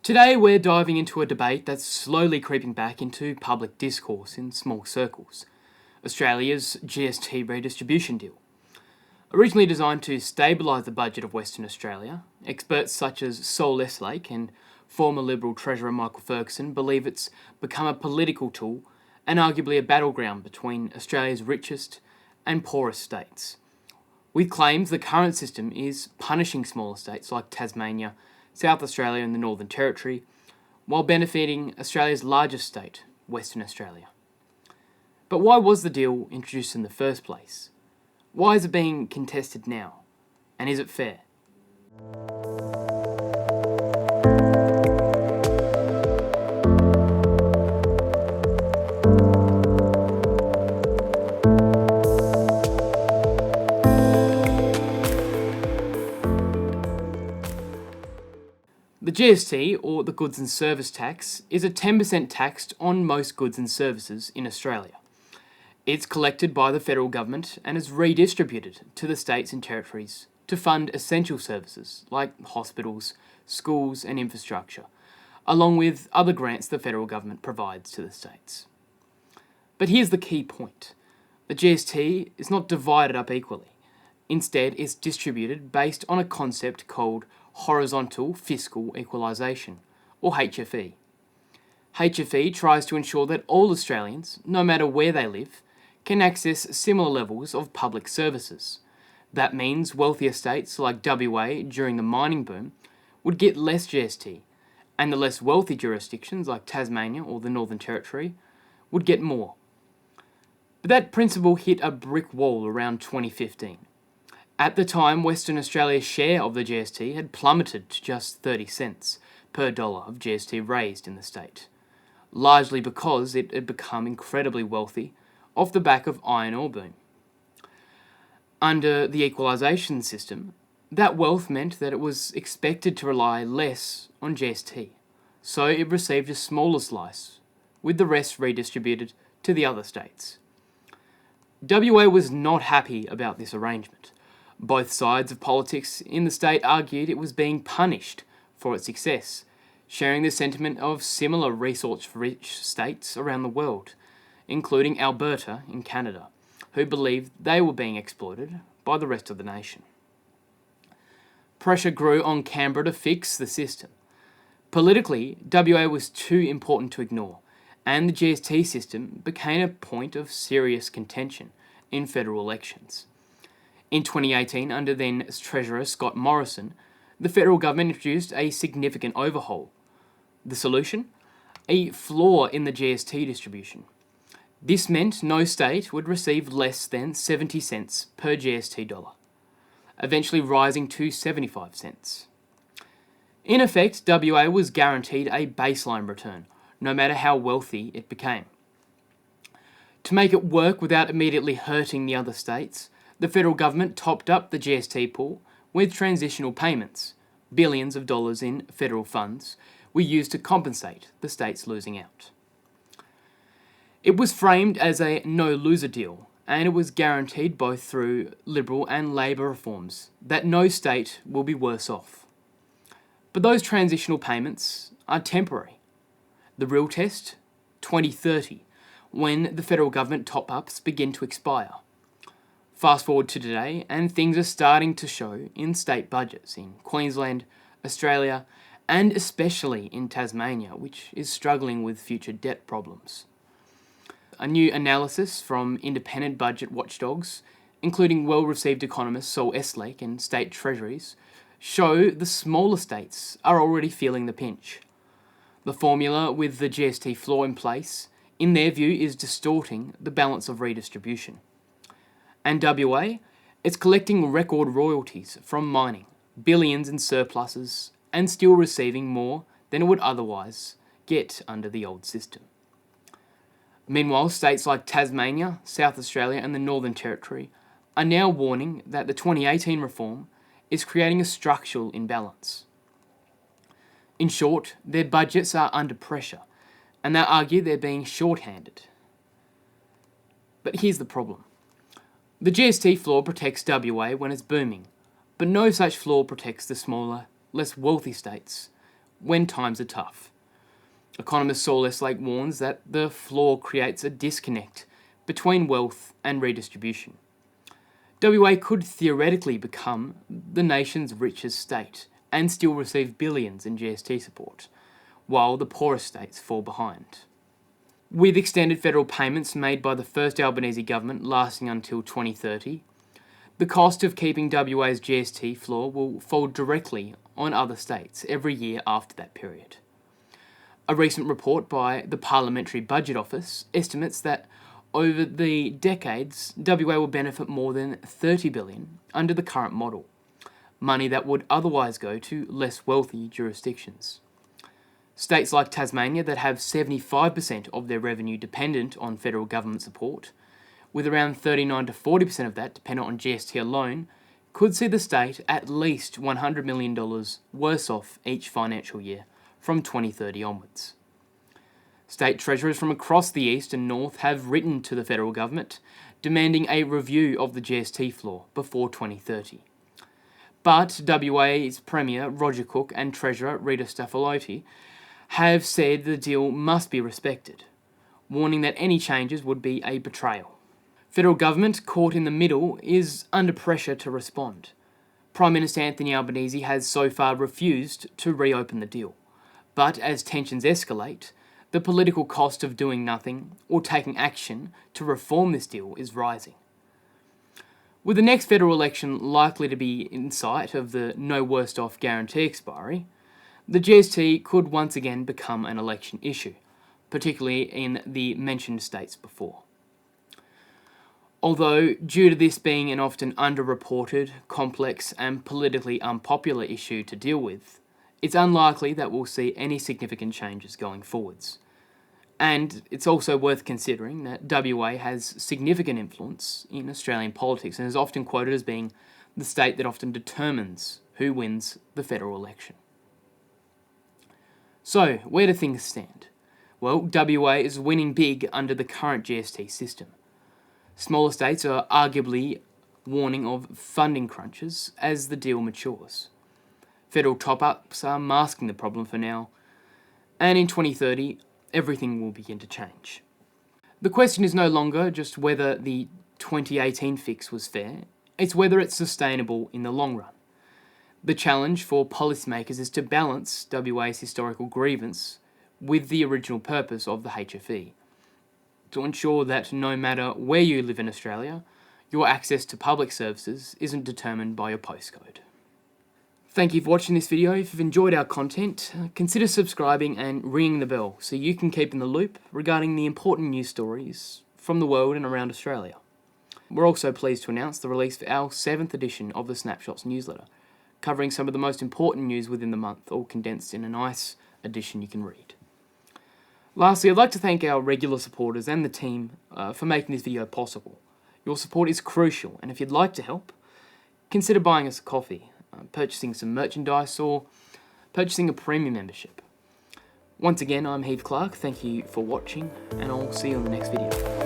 Today we're diving into a debate that's slowly creeping back into public discourse in small circles. Australia's GST Redistribution deal. Originally designed to stabilise the budget of Western Australia, experts such as Saul Eslake and former Liberal Treasurer Michael Ferguson believe it's become a political tool and arguably a battleground between Australia's richest and poorest states, with claims the current system is punishing smaller states like Tasmania, South Australia and the Northern Territory, while benefiting Australia's largest state, Western Australia. But why was the deal introduced in the first place? Why is it being contested now? And is it fair? The GST, or the Goods and Service Tax, is a 10% tax on most goods and services in Australia. It's collected by the federal government and is redistributed to the states and territories to fund essential services like hospitals, schools and infrastructure, along with other grants the federal government provides to the states. But here's the key point. The GST is not divided up equally. Instead, it's distributed based on a concept called horizontal fiscal equalisation, or HFE. HFE tries to ensure that all Australians, no matter where they live, can access similar levels of public services. That means wealthier states like WA during the mining boom would get less GST, and the less wealthy jurisdictions like Tasmania or the Northern Territory would get more. But that principle hit a brick wall around 2015. At the time, Western Australia's share of the GST had plummeted to just 30 cents per dollar of GST raised in the state, largely because it had become incredibly wealthy off the back of iron ore boom. Under the equalisation system, that wealth meant that it was expected to rely less on GST, so it received a smaller slice, with the rest redistributed to the other states. WA was not happy about this arrangement. Both sides of politics in the state argued it was being punished for its success, sharing the sentiment of similar resource-rich states around the world, including Alberta in Canada, who believed they were being exploited by the rest of the nation. Pressure grew on Canberra to fix the system. Politically, WA was too important to ignore, and the GST system became a point of serious contention in federal elections. In 2018, under then Treasurer Scott Morrison, the federal government introduced a significant overhaul. The solution? A floor in the GST distribution. This meant no state would receive less than 70 cents per GST dollar, eventually rising to 75 cents. In effect, WA was guaranteed a baseline return, no matter how wealthy it became. To make it work without immediately hurting the other states, the federal government topped up the GST pool with transitional payments. Billions of dollars in federal funds were used to compensate the states losing out. It was framed as a no-loser deal, and it was guaranteed both through Liberal and Labor reforms that no state will be worse off. But those transitional payments are temporary. The real test? 2030, when the federal government top-ups begin to expire. Fast forward to today, and things are starting to show in state budgets in Queensland, Australia, and especially in Tasmania, which is struggling with future debt problems. A new analysis from independent budget watchdogs, including well-received economist Saul Eslake and state treasuries, show the smaller states are already feeling the pinch. The formula with the GST floor in place, in their view, is distorting the balance of redistribution. And WA, it's collecting record royalties from mining, billions in surpluses, and still receiving more than it would otherwise get under the old system. Meanwhile, states like Tasmania, South Australia and the Northern Territory are now warning that the 2018 reform is creating a structural imbalance. In short, their budgets are under pressure, and they argue they're being short-handed. But here's the problem. The GST floor protects WA when it's booming, but no such floor protects the smaller, less wealthy states when times are tough. Economist Saul Eslake warns that the floor creates a disconnect between wealth and redistribution. WA could theoretically become the nation's richest state and still receive billions in GST support, while the poorest states fall behind. With extended federal payments made by the first Albanese government lasting until 2030, the cost of keeping WA's GST floor will fall directly on other states every year after that period. A recent report by the Parliamentary Budget Office estimates that over the decades, WA will benefit more than $30 billion under the current model, money that would otherwise go to less wealthy jurisdictions. States like Tasmania, that have 75% of their revenue dependent on federal government support, with around 39 to 40% of that dependent on GST alone, could see the state at least $100 million worse off each financial year from 2030 onwards. State treasurers from across the east and north have written to the federal government demanding a review of the GST floor before 2030. But WA's Premier Roger Cook and Treasurer Rita Staffolotti have said the deal must be respected, warning that any changes would be a betrayal. Federal government, caught in the middle, is under pressure to respond. Prime Minister Anthony Albanese has so far refused to reopen the deal, but as tensions escalate, the political cost of doing nothing or taking action to reform this deal is rising. With the next federal election likely to be in sight of the no worst off guarantee expiry, the GST could once again become an election issue, particularly in the mentioned states before. Although, due to this being an often underreported, complex and politically unpopular issue to deal with, it's unlikely that we'll see any significant changes going forwards. And it's also worth considering that WA has significant influence in Australian politics and is often quoted as being the state that often determines who wins the federal election. So, where do things stand? Well, WA is winning big under the current GST system. Smaller states are arguably warning of funding crunches as the deal matures. Federal top-ups are masking the problem for now, and in 2030, everything will begin to change. The question is no longer just whether the 2018 fix was fair, it's whether it's sustainable in the long run. The challenge for policymakers is to balance WA's historical grievance with the original purpose of the HFE, to ensure that no matter where you live in Australia, your access to public services isn't determined by your postcode. Thank you for watching this video. If you've enjoyed our content, consider subscribing and ringing the bell so you can keep in the loop regarding the important news stories from the world and around Australia. We're also pleased to announce the release of our 7th edition of the Snapshots newsletter, covering some of the most important news within the month, all condensed in a nice edition you can read. Lastly, I'd like to thank our regular supporters and the team for making this video possible. Your support is crucial, and if you'd like to help, consider buying us a coffee, purchasing some merchandise, or purchasing a premium membership. Once again, I'm Heath Clark, thank you for watching, and I'll see you on the next video.